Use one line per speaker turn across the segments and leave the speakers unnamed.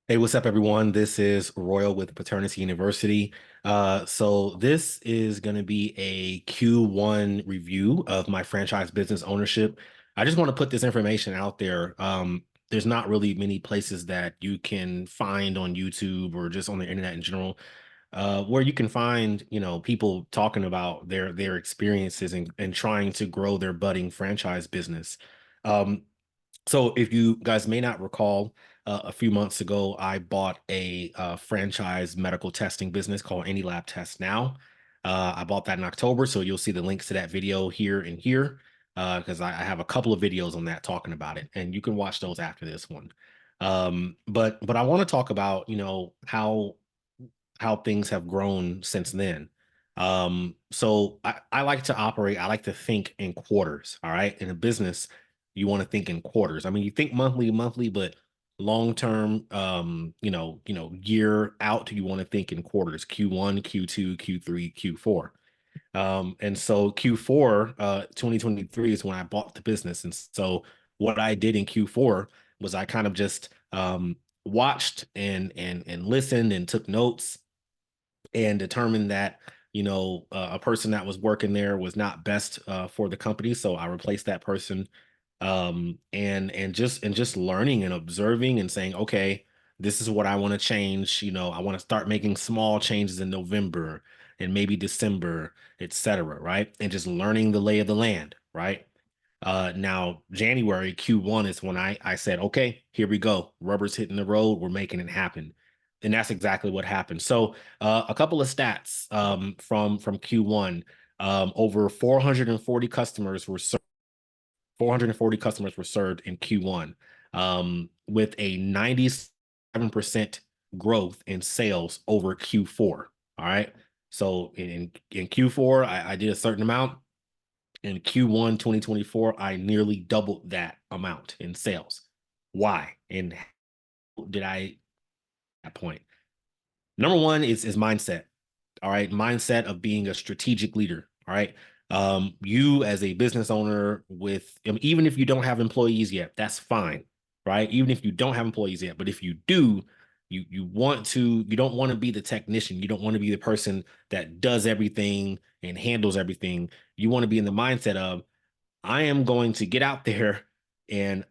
Hey, what's up, everyone? This is Royal with Paternity University. So this is going to be a Q1 review of my franchise business ownership. I just want to put this information out there. There's not really many places that you can find on YouTube or just on the internet in general, where you can find, people talking about their experiences and trying to grow their budding franchise business. Um, so if you guys may not recall, a few months ago, I bought a franchise medical testing business called Any Lab Test Now. I bought that in October, so you'll see the links to that video here and here, because I have a couple of videos on that talking about it, and you can watch those after this one. But I want to talk about, how things have grown since then. So I like to operate, I like to think in quarters. All right. In a business, you want to think in quarters. I mean, you think monthly, but long term, year out, you want to think in quarters, Q1, Q2, Q3, Q4. And so Q4 2023 is when I bought the business. And so what I did in Q4 was I kind of just watched and listened and took notes and determined that a person that was working there was not best for the company, so I replaced that person. And just learning and observing and saying, okay, this is what I want to change. I want to start making small changes in November and maybe December, etc., right? And just learning the lay of the land, right? Now January Q1 is when I said, okay, here we go. Rubber's hitting the road. We're making it happen. And that's exactly what happened. So a couple of stats from Q1. Over 440 customers were served. 440 customers were served in Q1, with a 97% growth in sales over Q4. All right. So in Q4, I did a certain amount. In Q1 2024, I nearly doubled that amount in sales. Why? And how did I at that point? Number one is mindset. All right. Mindset of being a strategic leader. All right. You as a business owner with, even if you don't have employees yet, that's fine. Right. Even if you don't have employees yet, but if you do, you don't want to be the technician. You don't want to be the person that does everything and handles everything. You want to be in the mindset of, I am going to get out there and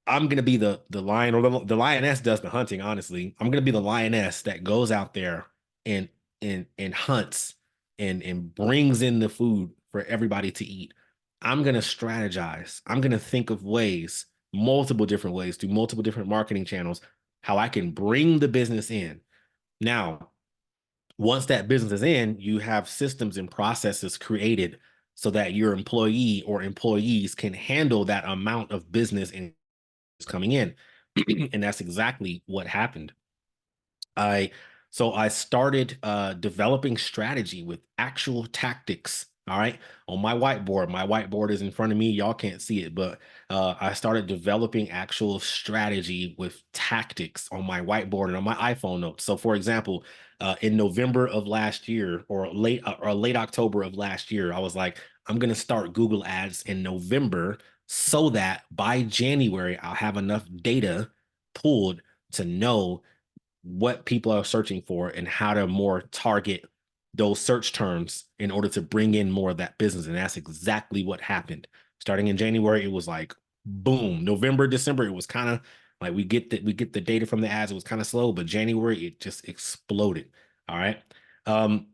I'm gonna be the lion, or the lioness does the hunting. Honestly, I'm gonna be the lioness that goes out there and and hunts and brings in the food for everybody to eat. I'm gonna strategize. I'm gonna think of ways, multiple different ways, through multiple different marketing channels, how I can bring the business in. Now, once that business is in, you have systems and processes created so that your employee or employees can handle that amount of business and coming in. And that's exactly what happened. I I started developing strategy with actual tactics. All right. On my whiteboard. My whiteboard is in front of me. Y'all can't see it, but I started developing actual strategy with tactics on my whiteboard and on my iPhone notes. So for example, in November of last year, or late October of last year, I was like, I'm gonna start Google ads in November so that by January I'll have enough data pulled to know what people are searching for and how to more target those search terms in order to bring in more of that business. And that's exactly what happened. Starting in January, it was like boom. November, December, it was kind of like we get the data from the ads. It was kind of slow, but January it just exploded. All right. Um,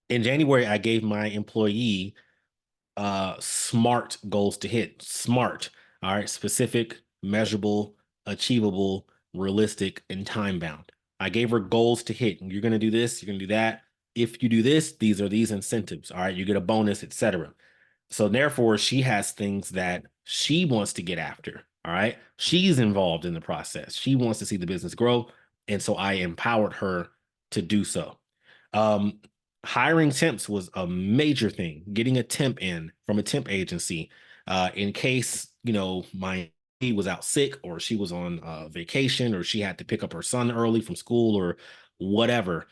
in January, I gave my employee smart goals to hit. Smart. All right. Specific, measurable, achievable, realistic, and time bound. I gave her goals to hit. You're going to do this, you're going to do that. If you do this, these are these incentives. All right. You get a bonus, etc. So therefore, she has things that she wants to get after. All right. She's involved in the process. She wants to see the business grow. And so I empowered her to do so. Um, Hiring temps was a major thing. Getting a temp in from a temp agency, in case my was out sick, or she was on vacation, or she had to pick up her son early from school, or whatever.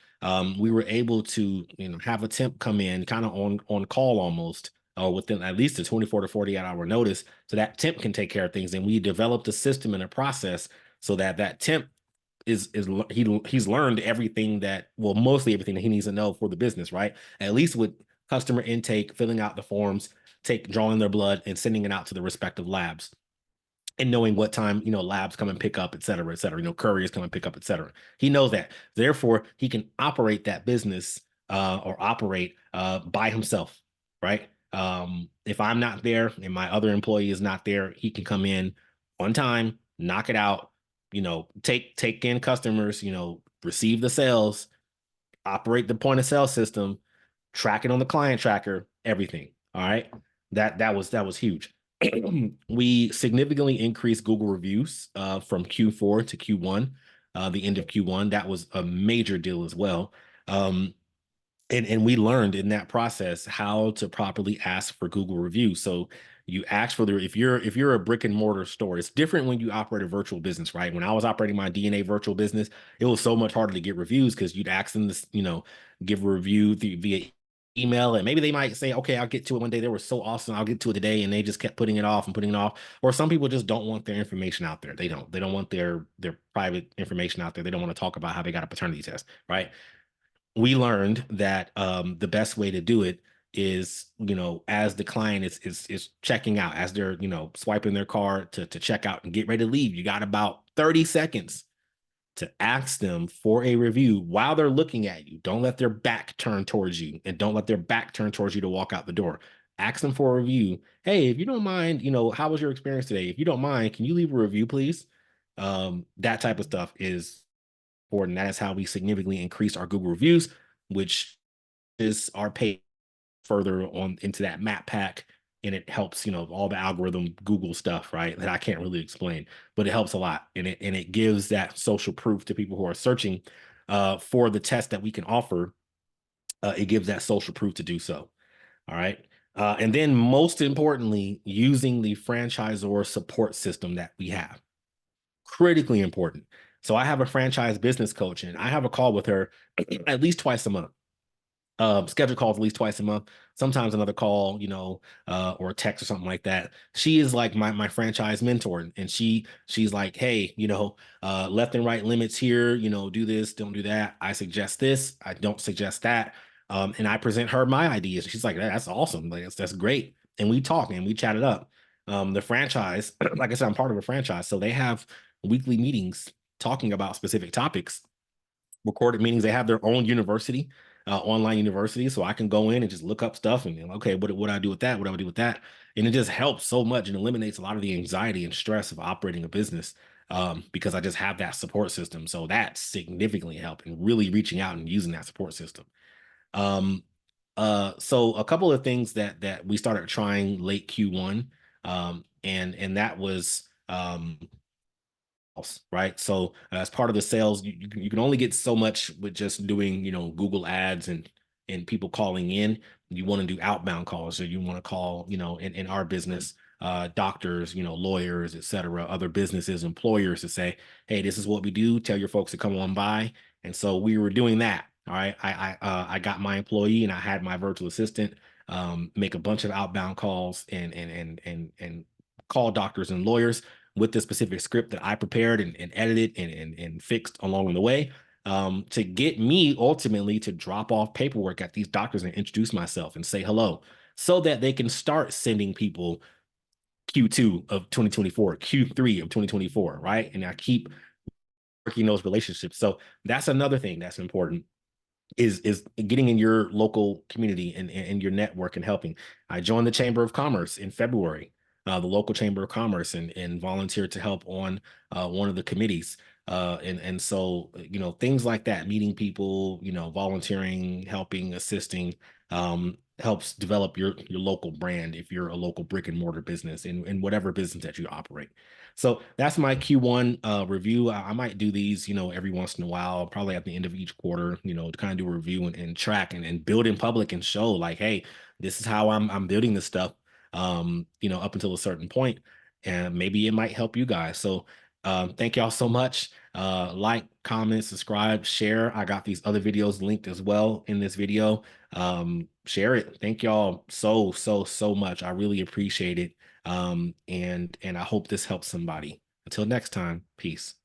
We were able to have a temp come in kind of on call almost, within at least a 24 to 48-hour notice, so that temp can take care of things. And we developed a system and a process so that that temp he's learned everything that, well, mostly everything that he needs to know for the business, right? At least with customer intake, filling out the forms, drawing their blood and sending it out to the respective labs, and knowing what time, labs come and pick up, et cetera, couriers come and pick up, et cetera. He knows that. Therefore, he can operate that business, or operate by himself, right? If I'm not there and my other employee is not there, he can come in on time, knock it out, take in customers, receive the sales, operate the point of sale system, track it on the client tracker, everything. All right. That was huge. We significantly increased Google reviews from Q4 to Q1, the end of Q1. That was a major deal as well. And we learned in that process how to properly ask for Google reviews. So you ask for the if you're a brick and mortar store, it's different when you operate a virtual business, right? When I was operating my DNA virtual business, it was so much harder to get reviews because you'd ask them to, give a review via email, and maybe they might say, okay, I'll get to it one day. They were so awesome, I'll get to it today, and they just kept putting it off and putting it off. Or some people just don't want their information out there. They don't want their private information out there. They don't want to talk about how they got a paternity test, right? We learned that the best way to do it is, as the client is checking out, as they're, swiping their card to check out and get ready to leave, you got about 30 seconds to ask them for a review while they're looking at you. Don't let their back turn towards you, and don't let their back turn towards you to walk out the door. Ask them for a review. Hey, if you don't mind, how was your experience today? If you don't mind, can you leave a review, please? That type of stuff is important. That is how we significantly increased our Google reviews, which is our pay further on into that map pack. And it helps, all the algorithm Google stuff, right? That I can't really explain, but it helps a lot. And it gives that social proof to people who are searching for the test that we can offer. It gives that social proof to do so. All right. And then most importantly, using the franchisor support system that we have. Critically important. So I have a franchise business coach, and I have a call with her at least twice a month. Schedule calls at least twice a month, sometimes another call, or a text or something like that. She is like my franchise mentor, and she's like, hey, left and right limits here, do this, don't do that. I suggest this, I don't suggest that. And I present her my ideas. She's like, that's awesome. Like that's great. And we talk and we chat it up. The franchise, like I said, I'm part of a franchise, so they have weekly meetings talking about specific topics, recorded meetings. They have their own university, online university, so I can go in and just look up stuff and, okay, what do I do with that? What do I do with that? And it just helps so much and eliminates a lot of the anxiety and stress of operating a business, because I just have that support system. So that significantly helped in really reaching out and using that support system. Um, so a couple of things that we started trying late Q1, and that was right? So as part of the sales, you can only get so much with just doing, Google ads and people calling in. You want to do outbound calls, or you want to call, in our business, doctors, lawyers, et cetera, other businesses, employers, to say, hey, this is what we do. Tell your folks to come on by. And so we were doing that. All right. I got my employee, and I had my virtual assistant make a bunch of outbound calls and call doctors and lawyers with the specific script that I prepared and edited and fixed along the way, to get me ultimately to drop off paperwork at these doctors and introduce myself and say hello, so that they can start sending people Q2 of 2024, Q3 of 2024, right? And I keep working those relationships. So that's another thing that's important, is getting in your local community and your network and helping. I joined the Chamber of Commerce in February, the local Chamber of Commerce, and volunteered to help on one of the committees. And so, things like that, meeting people, volunteering, helping, assisting, helps develop your local brand if you're a local brick and mortar business in whatever business that you operate. So that's my Q1 review. I might do these, every once in a while, probably at the end of each quarter, to kind of do a review and track and build in public and show like, hey, this is how I'm building this stuff, up until a certain point, and maybe it might help you guys. So thank y'all so much. Like, comment, subscribe, share. I got these other videos linked as well in this video. Share it. Thank y'all so much. I really appreciate it. And I hope this helps somebody. Until next time, peace.